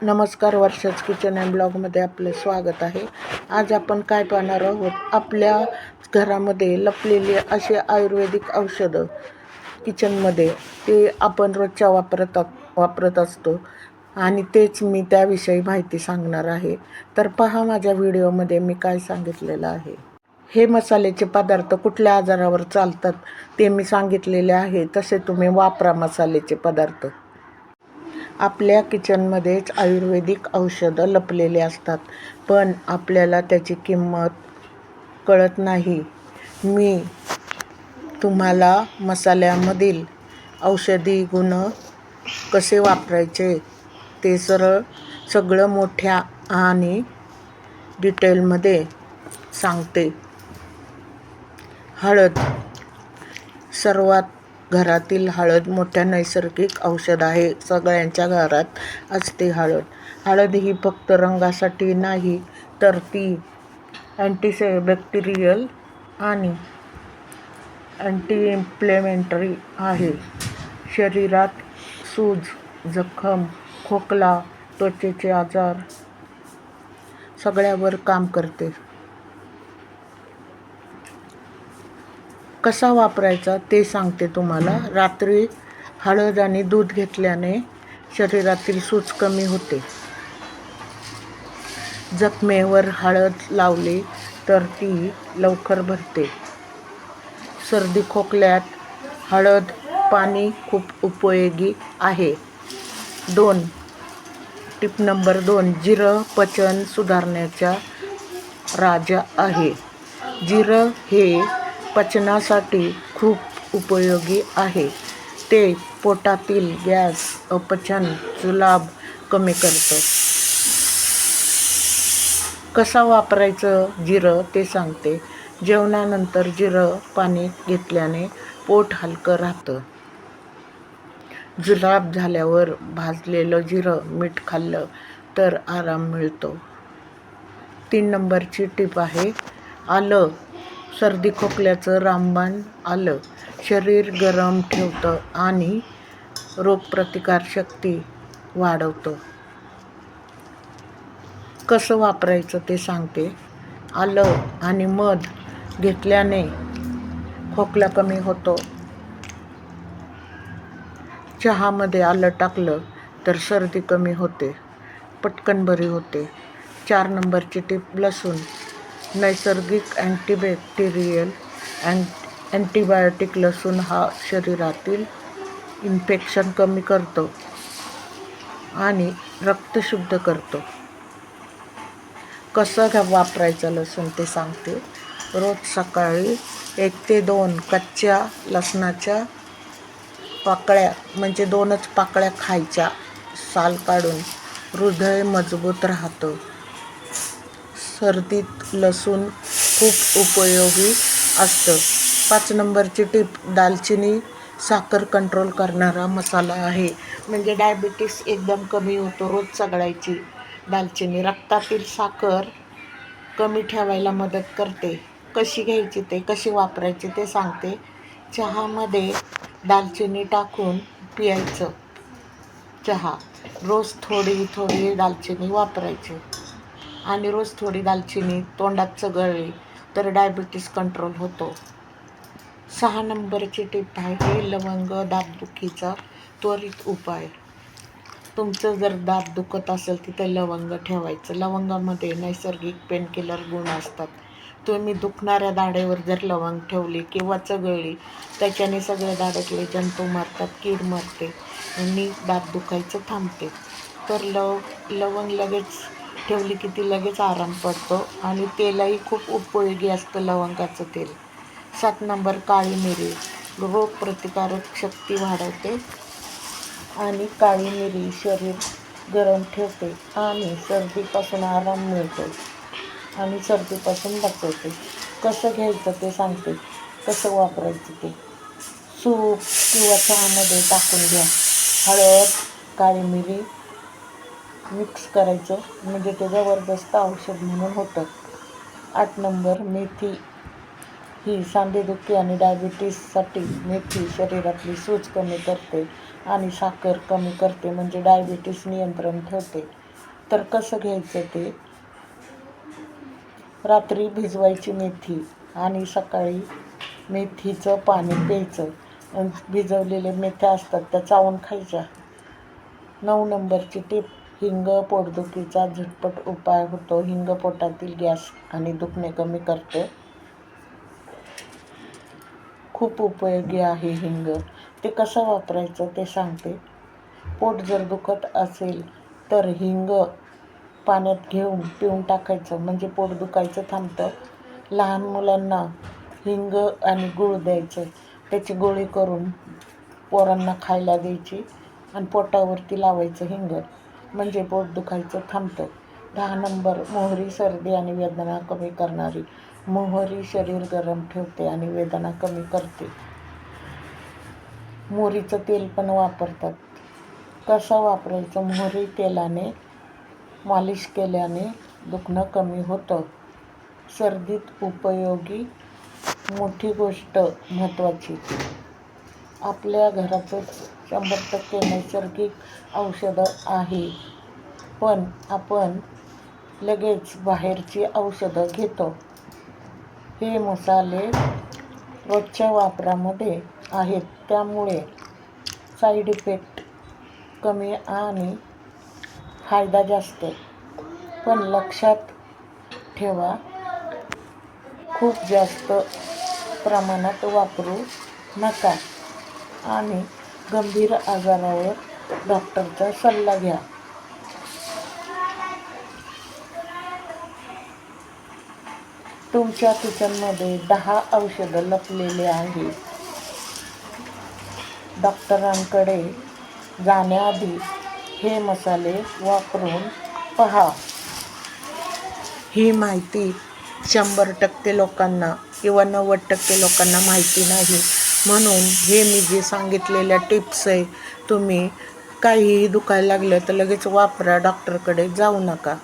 नमस्कार, वर्षाच kitchen and ब्लॉगमध्ये आपले स्वागत आहे. आज आपण काय पाहणार आहोत, आपल्या घरामध्ये लपलेली असे आयुर्वेदिक औषधं किचनमध्ये ते आपण रोजच्या वापरत असतो आणि तेच मी त्याविषयी माहिती सांगणार आहे. तर पहा माझ्या व्हिडिओमध्ये मी काय सांगितलेलं आहे. हे मसाल्याचे पदार्थ कुठल्या आजारावर चालतात ते मी सांगितलेले आहे. तसे तुम्ही वापरा मसाल्याचे पदार्थ. आपल्या किचनमध्येच आयुर्वेदिक औषधं लपलेले असतात, पण आपल्याला त्याची किंमत कळत नाही. मी तुम्हाला मसाल्यामधील औषधी गुण कसे वापरायचे ते सगळं मोठ्या आणि डिटेलमध्ये सांगते. हळद. सर्वात घरातील हळद मोठ्या नैसर्गिक औषध आहे. सगळ्यांच्या घरात असते हळद. हळद ही फक्त रंगासाठी नाही, तर ती अँटीबॅक्टेरियल आणि अँटी इन्फ्लेमेटरी आहे. शरीरात सूज, जखम, खोकला, त्वचेचे आजार सगळ्यावर काम करते. कसा वापरायचा ते सांगते तुम्हाला. रात्री हळद आणि दूध घेतल्याने शरीरातील सूज कमी होते. जखमेवर हळद लावली तर ती लवकर भरते. सर्दी खोकल्यात हळद पाणी खूप उपयोगी आहे. टिप नंबर 2, जिरं पचन सुधारण्याचा राजा आहे. जिरं हे पचनासाठी खूप उपयोगी आहे. ते पोटातील गॅस, अपचन, जुलाब कमी करतं. कसं वापरायचं जिरं ते सांगते. जेवणानंतर जिरं पाणी घेतल्याने पोट हलकं राहतं. जुलाब झाल्यावर भाजलेलं जिरं मीठ खाल्लं तर आराम मिळतो. 3 नंबरची टीप आहे आलं. सर्दी खोकल्याचं रामबाण आलं शरीर गरम ठेवतं आणि रोगप्रतिकारशक्ती वाढवतं. कसं वापरायचं ते सांगते. आलं आणि मध घेतल्याने खोकला कमी होतो. चहामध्ये आलं टाकलं तर सर्दी कमी होते, पटकन बरी होते. 4 नंबरची टीप लसूण. नैसर्गिक अँटीबॅक्टेरियल अँटीबायोटिक लसूण हा शरीरातील इन्फेक्शन कमी करतो आणि रक्त शुद्ध करतो. कसं वापरायचं लसूण ते सांगते. रोज सकाळी 1 ते 2 कच्च्या लसणाच्या पाकळ्या, म्हणजे 2च पाकळ्या खायच्या, साल काढून. हृदय मजबूत राहतं. सर्दीत लसूण खूप उपयोगी असतं. 5 नंबरची टीप दालचिनी साखर कंट्रोल करणारा मसाला आहे. म्हणजे डायबिटीस एकदम कमी होतो. रोज सगळ्याची दालचिनी रक्तातील साखर कमी ठेवायला मदत करते. कशी घ्यायची ते कशी वापरायची ते सांगते. चहामध्ये दालचिनी टाकून प्यायचं चहा. रोज थोडी थोडी दालचिनी वापरायची आणि रोज थोडी दालचिनी तोंडात चघळली तर डायबिटीस कंट्रोल होतो. 6 नंबरची टीप आहे लवंग. दातदुखीचा त्वरित उपाय. तुमचं जर दात दुखत असेल तिथे लवंग ठेवायचं. लवंगामध्ये नैसर्गिक पेनकिलर गुण असतात. तुम्ही दुखणाऱ्या दाढेवर जर लवंग ठेवली किंवा चघळली, त्याच्याने सगळे दाढेतले जंतू मरतात, कीड मरते आणि दात दुखायचं थांबते. तर लवंग लगेच ठेवली की ती लगेच आराम पडतो आणि तेलही खूप उपयोगी असतं लवंगाचं तेल. 7 नंबर काळी मिरी. रोगप्रतिकारक शक्ती वाढवते आणि काळी मिरी शरीर गरम ठेवते आणि सर्दीपासून आराम मिळतो आणि सर्दीपासून वाचवते. कसं घ्यायचं ते सांगते. कसं वापरायचं ते. सूप किंवा चहामध्ये टाकून घ्या. हळद, काळी मिरी मिक्स करायचं, म्हणजे ते जबरदस्त औषध म्हणून होतं. 8 नंबर मेथी. ही सांधेदुखी आणि डायबिटीससाठी मेथी शरीरातली सूज कमी करते आणि साखर कमी करते, म्हणजे डायबिटीस नियंत्रण ठेवते. तर कसं घ्यायचं ते, रात्री भिजवायची मेथी आणि सकाळी मेथीचं पाणी प्यायचं. भिजवलेल्या मेथ्या असतात त्या चावून खायच्या. 9 नंबरची टीप, हिंग पोटदुखीचा झटपट उपाय होतो. हिंग पोटातील गॅस आणि दुखणे कमी करते. खूप उपयोगी आहे हिंग. ते कसं वापरायचं ते सांगते. पोट जर दुखत असेल तर हिंग पाण्यात घेऊन पिऊन टाकायचं, म्हणजे पोट दुखायचं थांबतं. लहान मुलांना हिंग आणि गूळ द्यायचं, त्याची गोळी करून पोरांना खायला द्यायची आणि पोटावरती लावायचं हिंग, म्हणजे पोट दुखायचं थांबतं. 10 नंबर, मोहरी सर्दी आणि वेदना कमी करणारी. मोहरी शरीर गरम ठेवते आणि वेदना कमी करते. मोहरीचं तेल पण वापरतात. कसं वापरायचं? मोहरी तेलाने मालिश केल्याने दुखणं कमी होतं. सर्दीत उपयोगी. मोठी गोष्ट महत्त्वाची, आपल्या घरातच 100% नैसर्गिक औषधं आहे, पण आपण लगेच बाहेरची औषधं घेतो. हे मसाले रोजच्या वापरामध्ये आहेत, त्यामुळे साईड इफेक्ट कमी आणि फायदा जास्त. पण लक्षात ठेवा, खूप जास्त प्रमाणात वापरू नका आणि गंभीर आजारावर डॉक्टरचा सल्ला घ्या. तुमच्या किचनमध्ये 10 औषधं लपलेली आहेत. डॉक्टरांकडे जाण्याआधी हे मसाले वापरून पहा. ही माहिती 100% लोकांना किंवा 90% लोकांना माहिती नाही. म्हणून हे मी जे सांगितलेल्या टिप्स आहे, तुम्ही काहीही दुखायला लागलं तर लगेच वापरा, डॉक्टरकडे जाऊ नका.